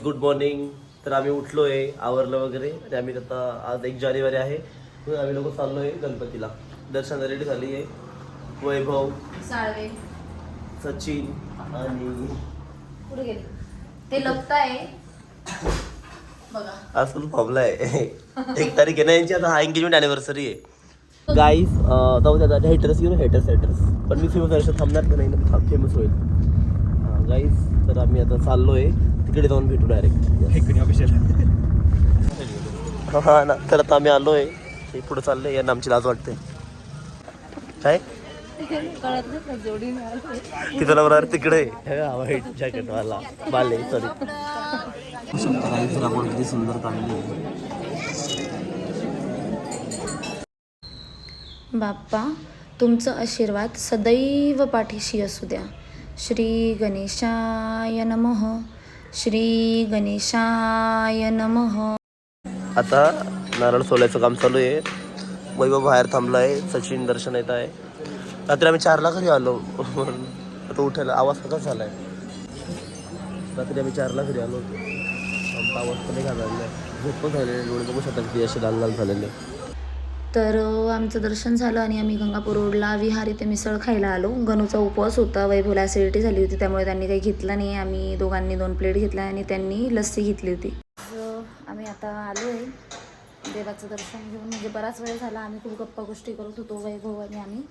Good morning. तर आम्ही उठलो आहे, आवरलं वगैरे आणि आम्ही आता आज 1 जानेवारी आहे, म्हणून आम्ही लोक चाललो आहे गणपतीला. दर्शन रेडी झाली आहे. वैभव, साळवे, सचिन आणि कुठे गेले ते लपताय बघा. आज फुल फॉर्मला आहे. 1 तारीख आहे ना यांची, आता हा एंगेजमेंट अॅनिव्हर्सरी आहे. गाईज जाऊ द्या, हेटर्स घेऊन हेटर्स. पण मी फेमस वर्ष थांबणार का नाही ना, फेमस होईल. गाईज तर आम्ही आता चाललो आहे, तिकडे जाऊन भेटू डायरेक्ट. हा ना, तर आता आम्ही आलो आहे, पुढे चाललोय. यांना आमची लाज वाटते. काय जोडी तिथं बरोबर तिकडे व्हाईट जॅकेट वाला बाले, सॉरी. किती सुंदर काढली. बाप्पा तुमचा आशीर्वाद सदैव पाठीशी असू द्या. श्री गणेशाय नमः. श्री गणेशाय नमः. आता नारळ सोलायचं काम चालू आहे. वैभव बाहेर थांबला आहे, सचिन दर्शन येत आहे. रात्री आम्ही 4ला घरी आलो. आता उठायला आवाज कसा झालाय. रात्री आम्ही 4ला घरी आलो होतो. आमचा आवाज पण झालेला आहे, झोप पण झालेली, डोळे बघू शकता किती असे लाल लाल झालेले. तर आमचं दर्शन झालं आणि आम्ही गंगापूर रोडला विहार इथे मिसळ खायला आलो. गणूचा उपवास होता, वैभवला ॲसिडिटी झाली होती, त्यामुळे त्यांनी काही घेतलं नाही. आम्ही दोघांनी 2 प्लेट घेतल्या आणि त्यांनी लस्सी घेतली होती. आम्ही आता आलो आहे देवाचं दर्शन घेऊन. म्हणजे बराच वेळ झाला, आम्ही खूप गप्पा गोष्टी करत होतो. वैभव आणि आम्ही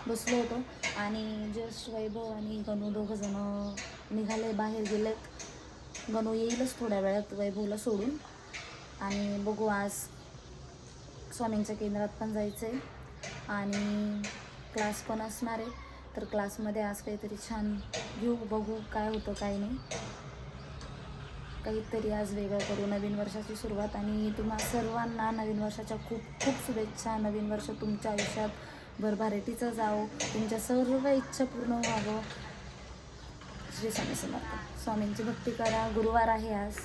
बसलो होतो आणि जस्ट वैभव आणि गणू दोघंजणं निघाले, बाहेर गेलेत. गणू येईलच थोड्या वेळात वैभवला सोडून. आणि बघू, आज स्वामींच्या केंद्रात पण जायचं आहे आणि क्लास पण असणार आहे. तर क्लासमध्ये आज काहीतरी छान घेऊ, बघू काय होतं काय नाही. काहीतरी आज वेगळं करू. नवीन वर्षाची सुरुवात आणि तुम्हा सर्वांना नवीन वर्षाच्या खूप खूप शुभेच्छा. नवीन वर्ष तुमच्या आयुष्यात भरभराटीचं जावो, तुमच्या सर्व इच्छा पूर्ण व्हावं. श्री स्वामी समर्थ. स्वामींची भक्ती करा. गुरुवार आहे आज.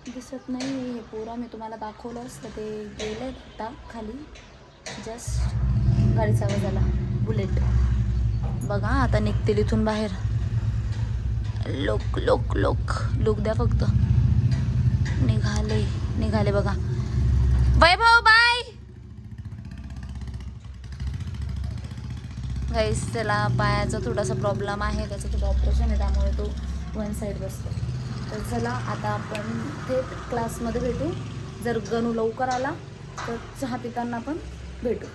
दिसत नाही हे पोरं, मी तुम्हाला दाखवलं असतं ते गेले आता खाली. जस्ट गाडीचा आवाज आला, बुलेट. बघा आता निघतील इथून बाहेर. लोक लोक लोक लोक द्या फक्त. निघाले बघा. वैभव बाय. गाईस त्याला पायाचा थोडासा प्रॉब्लेम आहे, त्याचं थोडं ऑपरेशन आहे, त्यामुळे तो 1 साईड बसतो. तर चला आता आपण थेट क्लासमध्ये भेटू. जर गणू लवकर आला तर चहा पिताना पण भेटू.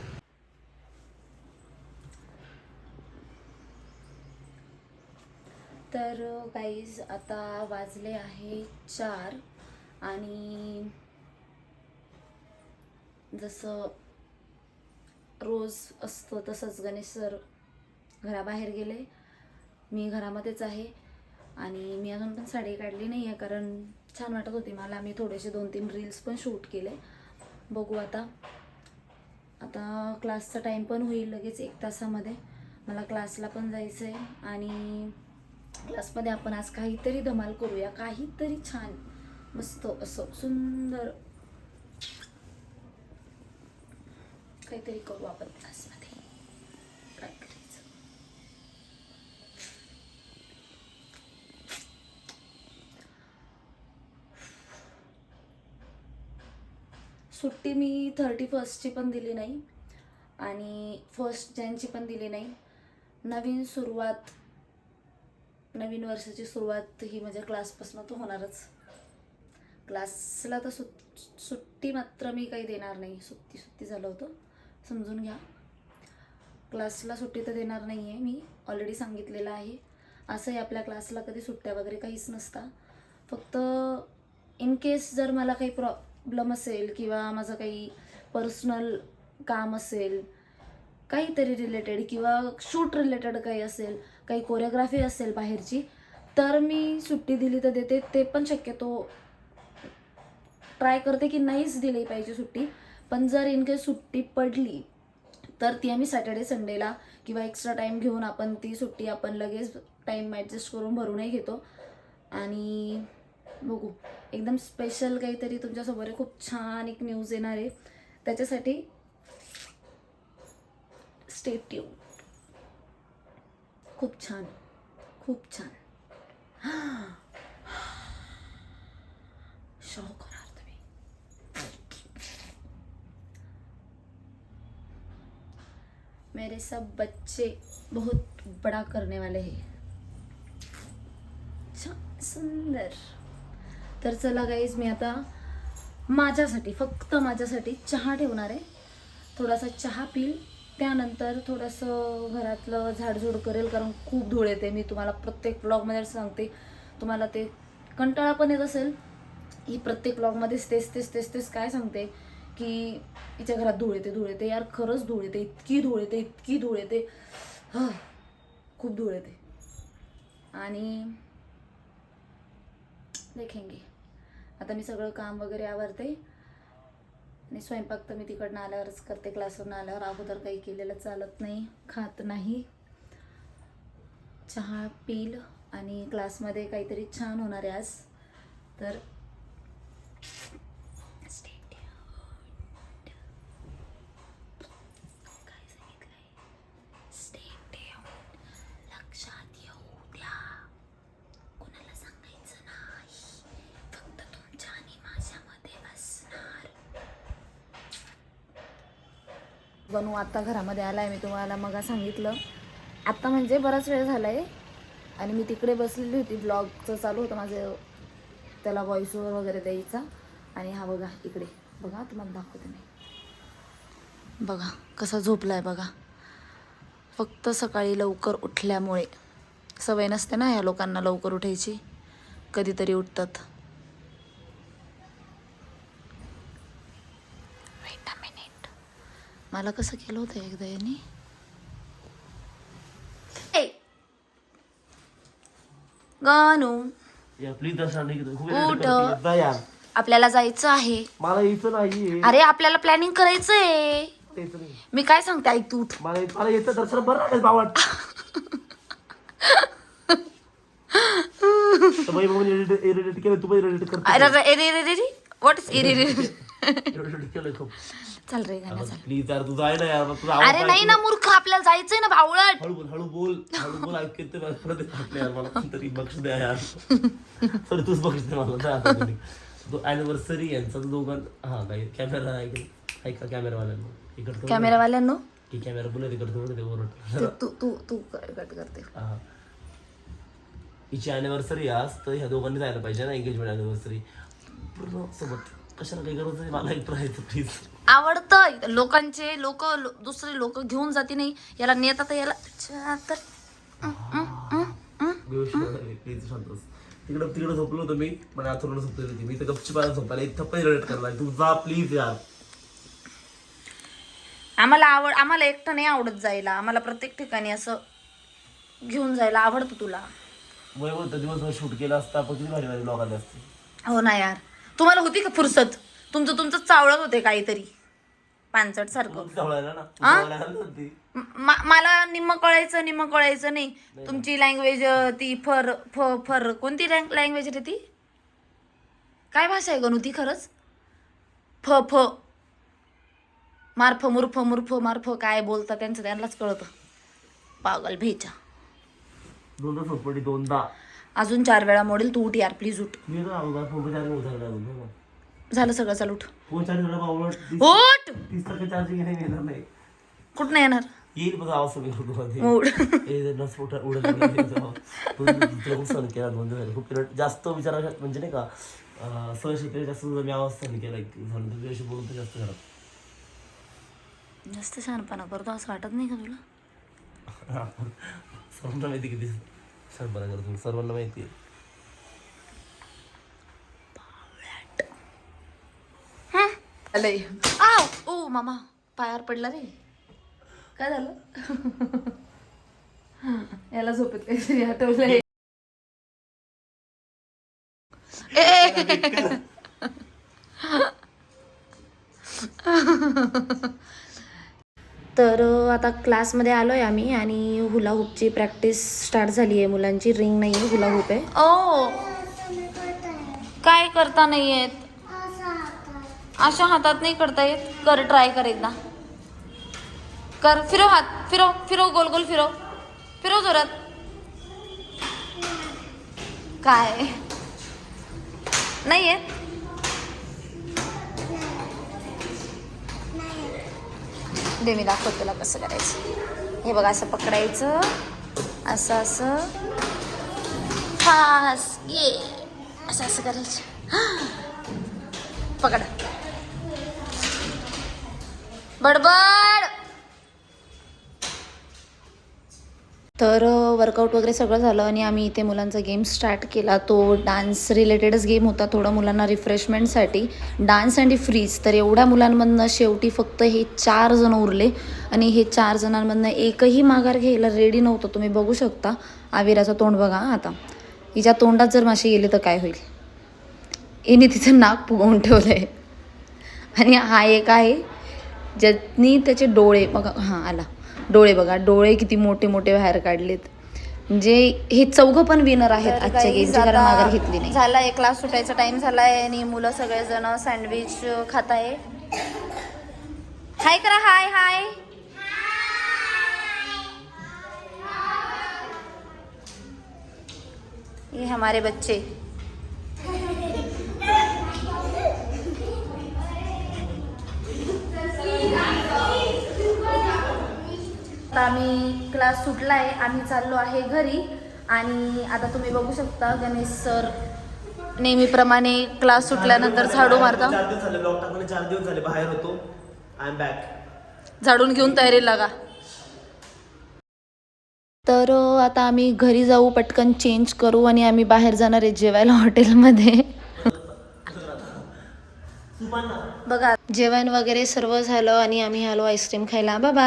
तर गाईज आता वाजले आहे 4 आणि जसं रोज असतं तसंच गणेश सर घराबाहेर गेले. मी घरामध्येच आहे आणि मी अजून पण साडी काढली नाही आहे, कारण छान वाटत होती मला. मी थोडेसे 2-3 रील्स पण शूट केले. बघू आता क्लासचा टाईम पण होईल लगेच 1 तासामध्ये. मला क्लासला पण जायचं आहे आणि क्लासमध्ये आपण आज काहीतरी धमाल करूया. काहीतरी छान मस्त असं सुंदर काहीतरी करू आपण क्लासमध्ये. काय करायचं. सुट्टी मी 31ची पण दिली नाही आणि 1 जानेची पण दिली नाही. नवीन सुरुवात, नवीन वर्षाची सुरुवात ही माझ्या क्लासपासून तर होणारच. क्लासला तर सुट्टी मात्र मी काही देणार नाही. सुट्टी झालं होतं, समजून घ्या. क्लासला सुट्टी तर देणार नाही आहे, मी ऑलरेडी सांगितलेलं आहे. असंही आपल्या क्लासला कधी सुट्ट्या वगैरे काहीच नसता. फक्त इन केस जर मला काही प्रॉब्लेम असेल किंवा माझं काही पर्सनल काम असेल, काहीतरी रिलेटेड किंवा शूट रिलेटेड काही असेल, काही कोरिओग्राफी असेल बाहेरची, तर मी सुट्टी दिली तर देते. ते पण शक्यतो ट्राय करते की नाहीच दिली पाहिजे सुट्टी. पण जर इन केस सुट्टी पडली तर ती आम्ही सॅटर्डे संडेला किंवा एक्स्ट्रा टाईम घेऊन आपण ती सुट्टी आपण लगेच टाईम ॲडजस्ट करून भरूनही घेतो. आणि बघू, एकदम स्पेशल काहीतरी तुमच्यासमोर आहे. खूप छान एक न्यूज येणार आहे, त्याच्यासाठी स्टे ट्यून. खूप छान, खूप छान. शौक होणार तुम्ही. मेरे सब बच्चे बहुत बड़ा करने वाले हैं. सुंदर. तर चला गाईज, मी आता माझ्यासाठी, फक्त माझ्यासाठी चहा ठेवणार आहे. थोडासा चहा पिल, त्यानंतर थोडंसं घरातलं झाडझूड करेल, कारण खूप धूळ येते. मी तुम्हाला प्रत्येक ब्लॉगमध्ये सांगते, तुम्हाला ते कंटाळा पण येत असेल. ही प्रत्येक ब्लॉगमध्येच तेच काय सांगते की हिच्या घरात धूळ येते. यार खरंच धूळ येते, इतकी धूळ येते. खूप धूळ येते. आणि देखेंगे. आता मी सगळं काम वगैरे आवरते आणि स्वयंपाक तर मी तिकडनं आल्यावरच करते, क्लासवरून आल्यावर. अगोदर काही केलेलं चालत नाही, खात नाही. चहा पील आणि क्लासमध्ये काहीतरी छान होणार आहे आज. तर बनू आता घरामध्ये आलाय. मी तुम्हाला मग सांगितलं, आत्ता म्हणजे बराच वेळ झालाय. आणि मी तिकडे बसलेली होती, ब्लॉगचं चालू होतं माझं, त्याला व्हॉइस ओव्हर वगैरे द्यायचा. आणि हा बघा, इकडे बघा, तुम्हाला दाखवते मी. बघा कसा झोपलाय बघा. फक्त सकाळी लवकर उठल्यामुळे. सवय नसते ना या लोकांना लवकर उठायची, कधीतरी उठतात. मला कसं केलं होतं एकदा यांनी. गानू प्लीज उठ, आपल्याला जायचं आहे. मला यायचं नाही. अरे आपल्याला प्लॅनिंग करायचंय. मी काय सांगते, ऐक तू उठ. मला यायचं दर्शन बरं बावट. इरिटेट केलं, तू इरिटेट कर. What is irritate? चल रे गाणं चल. प्लीज यार, तू जाय ना यार. अरे नाही ना मूर्ख, आपल्याला जायचंय ना भावळट. हळू बोल ऐकू येते यार. मला तरी बक्षीस द्या यार. सॉरी, तूच बक्षीस दे मला. तो अॅनिव्हर्सरी यांचा दोघां. हा काही कॅमेरा आहे का कॅमेरावाल्यांना? इकडं कॅमेरावाल्यांनो की कॅमेरा बोलत इकडं ते ओरड. तू कट करते. हा, हिची अॅनिव्हर्सरी आज, तर ह्या दोघांनी जायला पाहिजे ना, एंगेजमेंट अॅनिव्हर्सरी पूर्ण सोबत. कशाला काही गरज नाही, मला एकटं राहायचं प्लीज. आवडतं लोकांचे, दुसरे लोक घेऊन जाते नाही, याला नेतात याला. प्लीज शांत बस. तिकडं झोपलो होतो मी, पण आथरून झोपलेली होती मी, तर गपची बाहेर झोपायला एक थप्पा रेट करणार. तू जा प्लीज यार. आम्हाला एकटं नाही आवडत जायला, आम्हाला प्रत्येक ठिकाणी असं घेऊन जायला आवडतं. तुला वय दिवसभर शूट केला असता, पण किती भारी भारी ब्लॉग आले असते. हो ना यार, तुम्हाला होती का फुरसत? तुमचं चावळत होते काहीतरी पानचट सारखं. मला निम्म कळायचं नाही. तुमची लँग्वेज ती फर कोणती लँग्वेज रे ती? काय भाषा आहे गणू ती खरंच? फ मार्फ मुर्फ काय बोलतात त्यांचं त्यांनाच कळतं. पागल भेचा. दोनदा अजून 4 वेळा मोडेल. तू उठ यार प्लीज उठ. झालं सगळं, चाल उठ. उठ. कुठं नाही येणार. येईल बघा आवाज खूप जास्त विचार म्हणजे नाही का, सहज जास्त मी आवाज सहन केला झालं तुझ्याशी बोलून तर जास्त घरात. जास्त शहाणपणा करतो असं वाटत नाही का तुला? सर्वांना माहिती किती शहाणपणा करतो, सर्वांना माहिती आहे. ओ मामा पायावर पडला रे. काय झालं? याला झोपेत काहीतरी आठवलंय. तर आता क्लासमध्ये आलोय आम्ही आणि हुला हुपची प्रॅक्टिस स्टार्ट झाली आहे मुलांची. रिंग नाही आहे, हुला हुप आहे. ओ काय करता नाही येत? अशा हातात नाही करता येत. कर, ट्राय कर एकदा. कर, फिरव हात, फिरव गोल गोल फिरव जोरात. काय नाही येत? दे मी दाखवते तुला कसं करायचं. हे बघा असं पकडायचं, असं असं फास ये असं असं करायचं. पकड बडबड. तर वर्कआउट वगैरे सगळं झालं आणि आम्ही इथे मुलांचा गेम स्टार्ट केला. तो डान्स रिलेटेडच गेम होता, थोडं मुलांना रिफ्रेशमेंटसाठी डान्स अँड फ्रीज. तर एवढ्या मुलांमधनं शेवटी फक्त हे 4 जण उरले आणि हे 4 जणांमधनं एकही माघार घ्यायला रेडी नव्हतं. तुम्ही बघू शकता आविराचं तोंड बघा. आता हिच्या तोंडात जर माशी गेले तर काय होईल. हिने तिचं नाक फुगवून ठेवलं आहे. आणि हा एक आहे ज्यांनी त्याचे डोळे बघा, हां आला डोळे बघा, डोळे किती मोठे मोठे बाहेर काढलेत. म्हणजे हे चौघं पण विनर आहेत आजच्या गेमचे, कारण माघार घेतली नाही. झाला एक क्लास सुटायचा टाइम झालाय आणि मुलं सगळेजण सँडविच खात आहे. हाय करा, हाय हाय. ये हमारे बच्चे. आता आम्ही क्लास सुटला आहे, आम्ही चाललो आहे घरी. आणि आता तुम्ही बघू शकता गणेश सर नेहमीप्रमाणे क्लास सुटल्यानंतर झाडू मारता. 4 दिवस झाले ब्लॉग टाकून, 4 दिवस झाले बाहेर होतो. I am back. झाडून घेऊन तयारी लागा. तर आता आम्ही घरी जाऊ, पटकन चेंज करू आणि आम्ही बाहेर जाणार आहे जेवायला हॉटेलमध्ये. बघा जेवण वगैरे सर्व झालं आणि आम्ही आलो आईस्क्रीम खायला. बाबा.